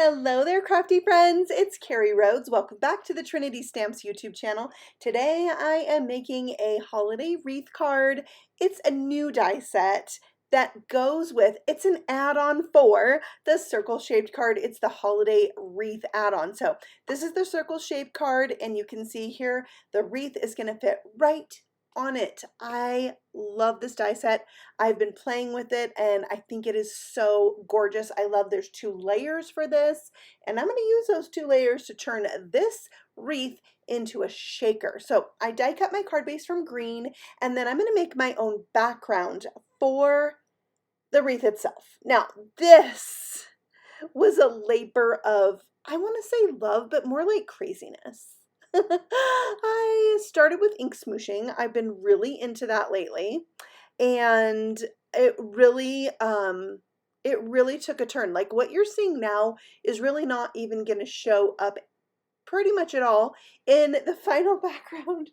Hello there, crafty friends. It's Carrie Rhoades. Welcome back to the Trinity Stamps YouTube channel. Today I am making a holiday wreath card. It's a new die set that goes with, it's an add-on for the circle-shaped card. It's the Holiday Wreath Add-On. So this is the circle-shaped card, and you can see here the wreath is going to fit right on it. I love this die set. I've been playing with it and I think it is so gorgeous. I love there's 2 layers for this, and I'm going to use those 2 layers to turn this wreath into a shaker. So I die cut my card base from green, and then I'm going to make my own background for the wreath itself. Now this was a labor of, I want to say love, but more like craziness. I started with ink smooshing. I've been really into that lately, and it really took a turn. Like what you're seeing now is really not even going to show up pretty much at all in the final background.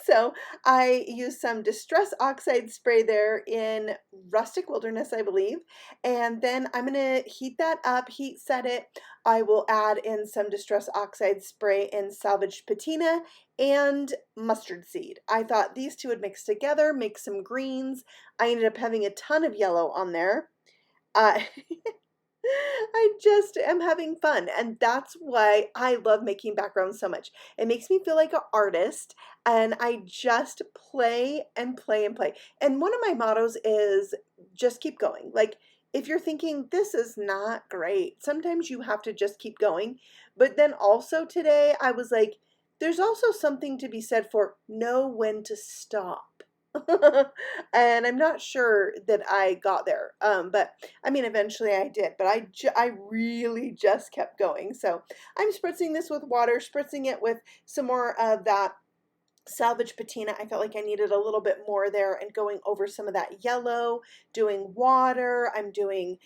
So I used some Distress Oxide spray there in Rustic Wilderness, I believe, and then I'm going to heat that up, heat set it. I will add in some Distress Oxide spray in Salvaged Patina and Mustard Seed. I thought these two would mix together, make some greens. I ended up having a ton of yellow on there. I just am having fun, and that's why I love making backgrounds so much. It makes me feel like an artist, and I just play and play and play. And one of my mottos is just keep going. Like, if you're thinking this is not great, sometimes you have to just keep going. But then also today I was like, there's also something to be said for know when to stop. And I'm not sure that I got there, but I mean eventually I did, but I really just kept going. So I'm spritzing this with water, spritzing it with some more of that Salvage Patina. I felt like I needed a little bit more there, and going over some of that yellow, doing water. I'm doing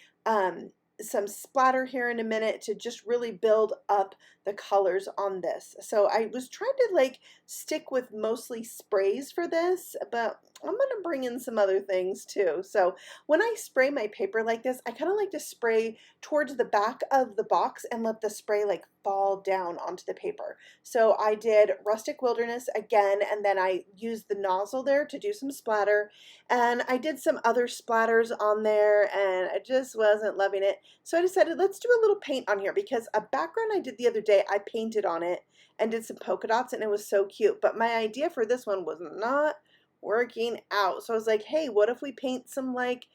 some splatter here in a minute to just really build up the colors on this. So I was trying to like stick with mostly sprays for this, but I'm going to bring in some other things too. So when I spray my paper like this, I kind of like to spray towards the back of the box and let the spray like fall down onto the paper. So I did Rustic Wilderness again, and then I used the nozzle there to do some splatter, and I did some other splatters on there, and I just wasn't loving it. So I decided let's do a little paint on here, because a background I did the other day, I painted on it and did some polka dots, and it was so cute. But my idea for this one was not working out. So I was like, hey, what if we paint some like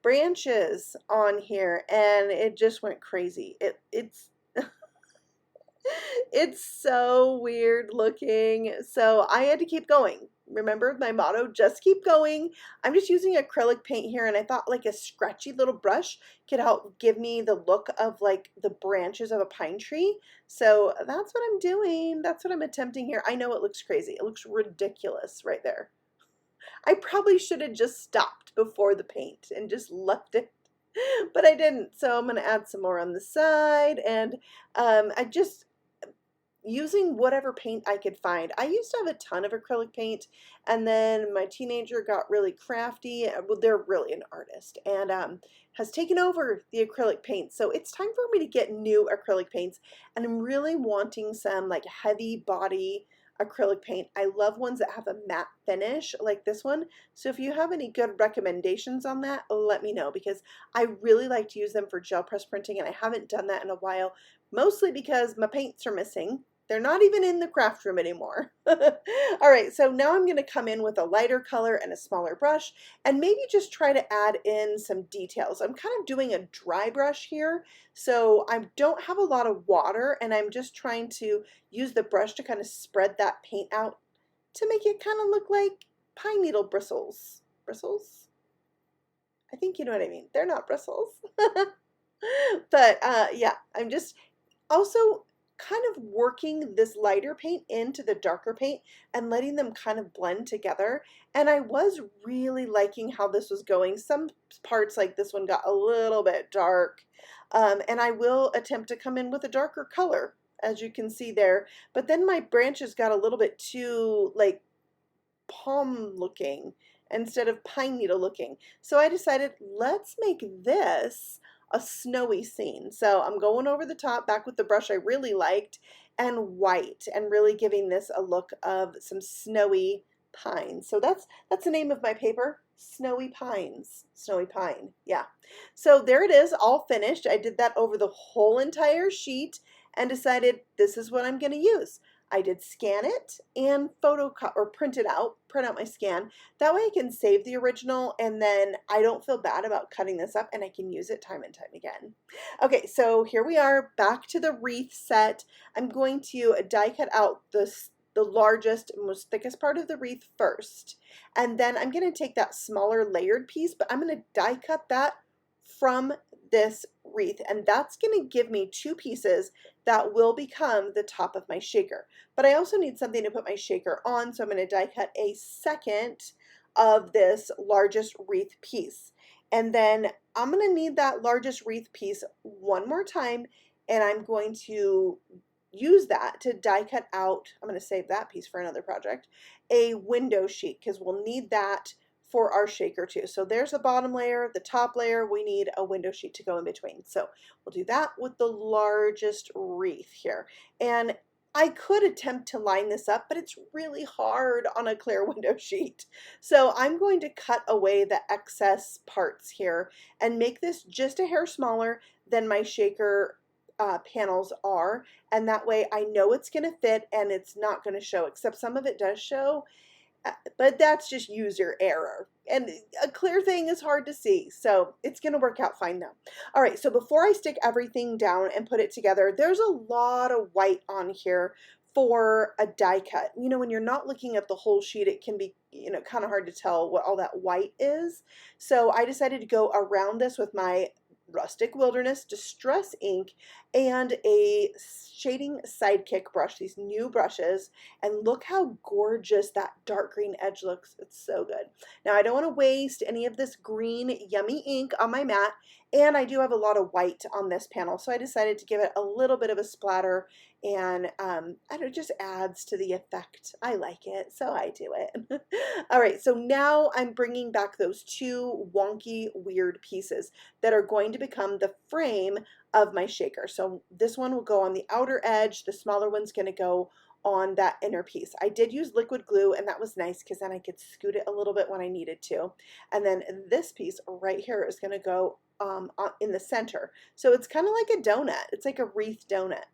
branches on here? And it just went crazy. It's it's so weird looking. So I had to keep going. Remember my motto, just keep going. I'm just using acrylic paint here, and I thought like a scratchy little brush could help give me the look of like the branches of a pine tree. So that's what I'm doing. That's what I'm attempting here. I know it looks crazy. It looks ridiculous right there. I probably should have just stopped before the paint and just left it, but I didn't. So I'm going to add some more on the side, and I just using whatever paint I could find. I used to have a ton of acrylic paint, and then my teenager got really crafty. Well, they're really an artist, and has taken over the acrylic paint. So it's time for me to get new acrylic paints, and I'm really wanting some like heavy body acrylic paint. I love ones that have a matte finish like this one. So if you have any good recommendations on that, let me know, because I really like to use them for gel press printing, and I haven't done that in a while, mostly because my paints are missing. They're not even in the craft room anymore. All right, so now I'm going to come in with a lighter color and a smaller brush, and maybe just try to add in some details. I'm kind of doing a dry brush here, so I don't have a lot of water, and I'm just trying to use the brush to kind of spread that paint out to make it kind of look like pine needle bristles. Bristles? I think you know what I mean. They're not bristles. But yeah, I'm just also kind of working this lighter paint into the darker paint and letting them kind of blend together. And I was really liking how this was going. Some parts like this one got a little bit dark, and I will attempt to come in with a darker color, as you can see there. But then my branches got a little bit too like palm looking instead of pine needle looking. So I decided let's make this a snowy scene. So I'm going over the top back with the brush I really liked and white, and really giving this a look of some snowy pines. So that's the name of my paper, Snowy Pines. Snowy Pine, yeah. So there it is, all finished. I did that over the whole entire sheet and decided this is what I'm going to use. I did scan it and print out my scan. That way I can save the original, and then I don't feel bad about cutting this up, and I can use it time and time again. Okay, so here we are back to the wreath set. I'm going to die cut out the largest, most thickest part of the wreath first. And then I'm going to take that smaller layered piece, but I'm going to die cut that from this wreath, and that's going to give me two pieces that will become the top of my shaker. But I also need something to put my shaker on, so I'm going to die cut a second of this largest wreath piece. And then I'm going to need that largest wreath piece one more time, and I'm going to use that to die cut out, I'm going to save that piece for another project, a window sheet, because we'll need that for our shaker too. So there's the bottom layer, the top layer, we need a window sheet to go in between. So we'll do that with the largest wreath here. And I could attempt to line this up, but it's really hard on a clear window sheet. So I'm going to cut away the excess parts here and make this just a hair smaller than my shaker panels are, and that way I know it's going to fit and it's not going to show, except some of it does show, but that's just user error, and a clear thing is hard to see, so it's going to work out fine though. All right, so before I stick everything down and put it together, there's a lot of white on here for a die cut. You know, when you're not looking at the whole sheet, it can be, you know, kind of hard to tell what all that white is. So I decided to go around this with my Rustic Wilderness Distress ink and a shading Sidekick brush, these new brushes, and look how gorgeous that dark green edge looks. It's so good. Now I don't want to waste any of this green yummy ink on my mat, and I do have a lot of white on this panel, so I decided to give it a little bit of a splatter, and I don't know, it just adds to the effect. I like it, so I do it. All right, so now I'm bringing back those two wonky, weird pieces that are going to become the frame of my shaker. So this one will go on the outer edge, the smaller one's going to go on that inner piece. I did use liquid glue, and that was nice because then I could scoot it a little bit when I needed to. And then this piece right here is going to go in the center. So it's kind of like a donut. It's like a wreath donut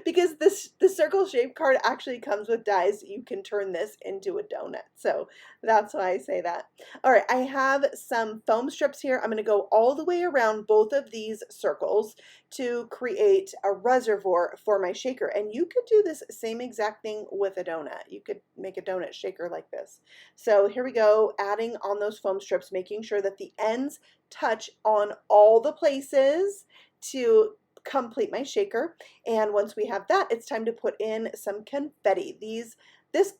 because the circle shaped card actually comes with dies. You can turn this into a donut. So that's why I say that. All right, I have some foam strips here. I'm going to go all the way around both of these circles to create a reservoir for my shaker. And you could do this same exact thing with a donut. You could make a donut shaker like this. So here we go, adding on those foam strips, making sure that the ends touch on all the places to complete my shaker. And once we have that, it's time to put in some confetti. This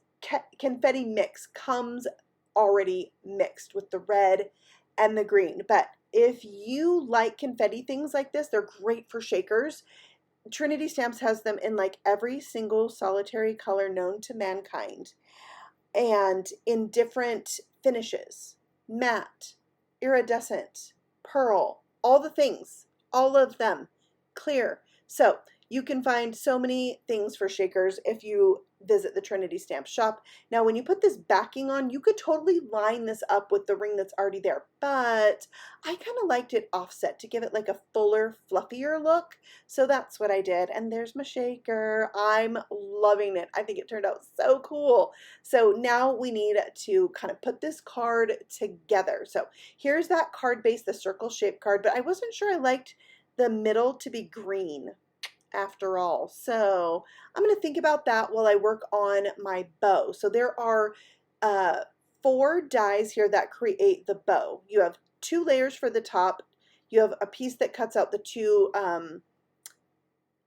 confetti mix comes already mixed with the red and the green, but if you like confetti things like this, they're great for shakers. Trinity Stamps has them in like every single solitary color known to mankind, and in different finishes: matte, iridescent, pearl, all the things, all of them, clear. So you can find so many things for shakers if you visit the Trinity Stamp shop. Now when you put this backing on, you could totally line this up with the ring that's already there, but I kind of liked it offset to give it like a fuller, fluffier look. So that's what I did, and there's my shaker. I'm loving it. I think it turned out so cool. So now we need to kind of put this card together. So here's that card base, the circle shaped card, but I wasn't sure I liked the middle to be green after all. So I'm going to think about that while I work on my bow. So there are 4 dies here that create the bow. You have 2 layers for the top. You have a piece that cuts out the 2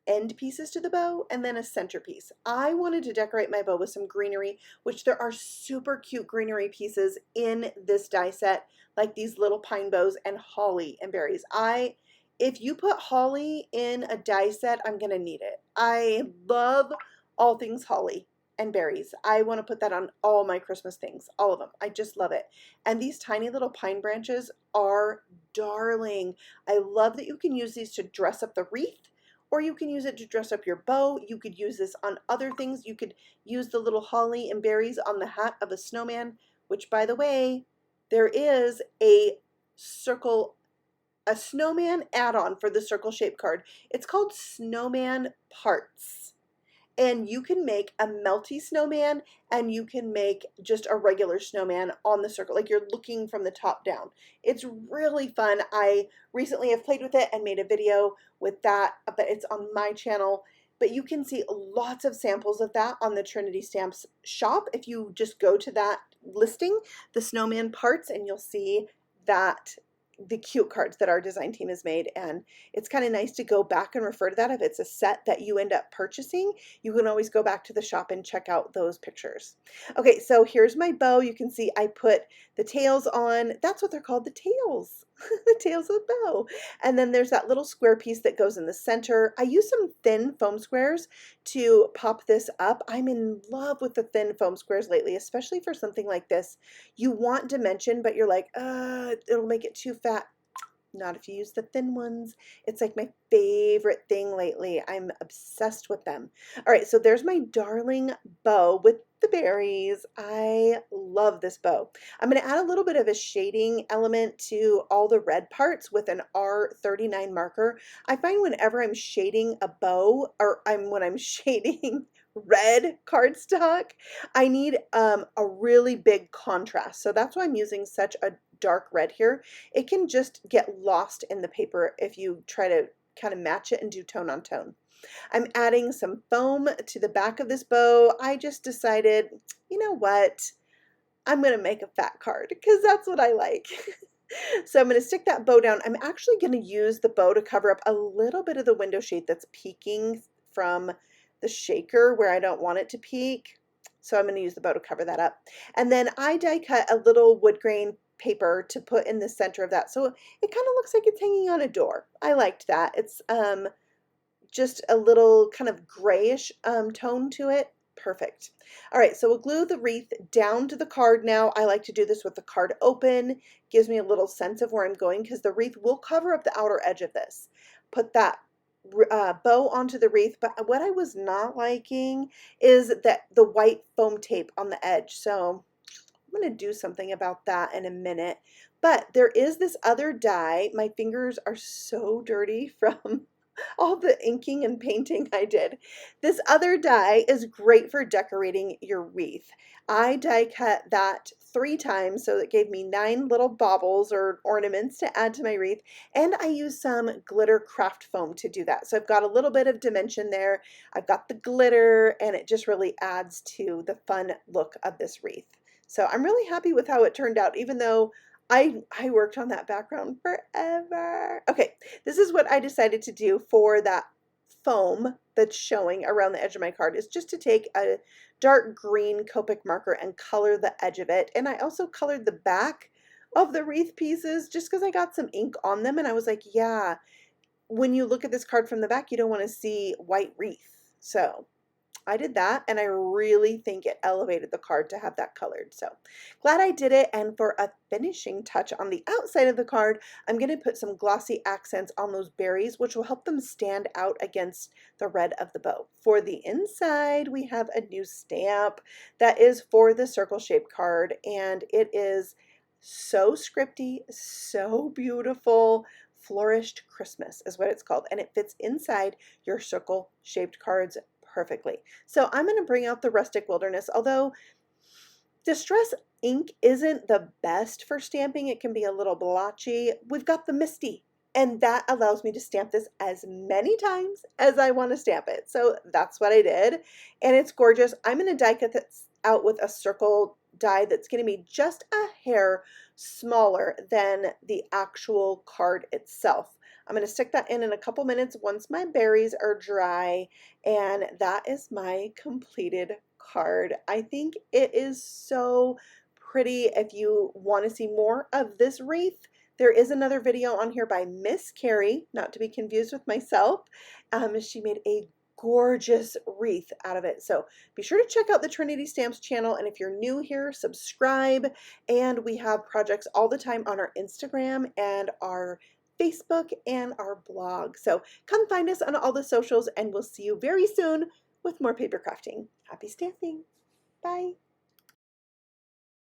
end pieces to the bow, and then a centerpiece. I wanted to decorate my bow with some greenery, which there are super cute greenery pieces in this die set, like these little pine bows and holly and berries. If you put holly in a die set, I'm going to need it. I love all things holly, and berries. I want to put that on all my Christmas things, all of them. I just love it. And these tiny little pine branches are darling. I love that you can use these to dress up the wreath, or you can use it to dress up your bow. You could use this on other things. You could use the little holly and berries on the hat of a snowman, which, by the way, there is a snowman add-on for the circle shaped card. It's called Snowman Parts. And you can make a melty snowman, and you can make just a regular snowman on the circle, like you're looking from the top down. It's really fun. I recently have played with it and made a video with that, but it's on my channel. But you can see lots of samples of that on the Trinity Stamps shop. If you just go to that listing, the snowman parts, and you'll see that the cute cards that our design team has made. And it's kind of nice to go back and refer to that. If it's a set that you end up purchasing, you can always go back to the shop and check out those pictures. Okay, so here's my bow. You can see I put the tails on. That's what they're called, the tails. The tails of the bow. And then there's that little square piece that goes in the center. I use some thin foam squares to pop this up. I'm in love with the thin foam squares lately, especially for something like this. You want dimension, but you're like, it'll make it too fat. Not if you use the thin ones. It's like my favorite thing lately. I'm obsessed with them. All right, so there's my darling bow with the berries. I love this bow. I'm going to add a little bit of a shading element to all the red parts with an R39 marker. I find whenever I'm shading a bow, or when I'm shading red cardstock, I need a really big contrast. So that's why I'm using such a dark red here. It can just get lost in the paper if you try to kind of match it and do tone on tone. I'm adding some foam to the back of this bow. I just decided, you know what? I'm going to make a fat card because that's what I like. So I'm going to stick that bow down. I'm actually going to use the bow to cover up a little bit of the window shade that's peeking from the shaker where I don't want it to peek. So I'm going to use the bow to cover that up. And then I die cut a little wood grain paper to put in the center of that. So it kind of looks like it's hanging on a door. I liked that. It's just a little kind of grayish tone to it. Perfect. All right, so we'll glue the wreath down to the card now. I like to do this with the card open. Gives me a little sense of where I'm going because the wreath will cover up the outer edge of this. Put that bow onto the wreath, but what I was not liking is that the white foam tape on the edge. So I'm going to do something about that in a minute. But there is this other die. My fingers are so dirty from all the inking and painting I did. This other die is great for decorating your wreath. I die cut that 3 times, so it gave me 9 little baubles or ornaments to add to my wreath, and I used some glitter craft foam to do that. So I've got a little bit of dimension there. I've got the glitter, and it just really adds to the fun look of this wreath. So I'm really happy with how it turned out, even though I worked on that background forever. Okay, this is what I decided to do for that foam that's showing around the edge of my card, is just to take a dark green Copic marker and color the edge of it. And I also colored the back of the wreath pieces just because I got some ink on them, and I was like, yeah, when you look at this card from the back, you don't want to see white wreath. So I did that, and I really think it elevated the card to have that colored. So glad I did it. And for a finishing touch on the outside of the card, I'm going to put some glossy accents on those berries, which will help them stand out against the red of the bow. For the inside, we have a new stamp that is for the circle shaped card, and it is so scripty, so beautiful. Flourished Christmas is what it's called, and it fits inside your circle shaped cards perfectly. So I'm going to bring out the Rustic Wilderness. Although Distress ink isn't the best for stamping, it can be a little blotchy. We've got the Misty, and that allows me to stamp this as many times as I want to stamp it. So that's what I did, and it's gorgeous. I'm going to die cut this out with a circle die that's going to be just a hair smaller than the actual card itself. I'm going to stick that in a couple minutes once my berries are dry, and that is my completed card. I think it is so pretty. If you want to see more of this wreath, there is another video on here by Miss Carrie, not to be confused with myself. She made a gorgeous wreath out of it. So be sure to check out the Trinity Stamps channel, and if you're new here, subscribe. And we have projects all the time on our Instagram and our Facebook and our blog. So come find us on all the socials, and we'll see you very soon with more paper crafting. Happy stamping. Bye.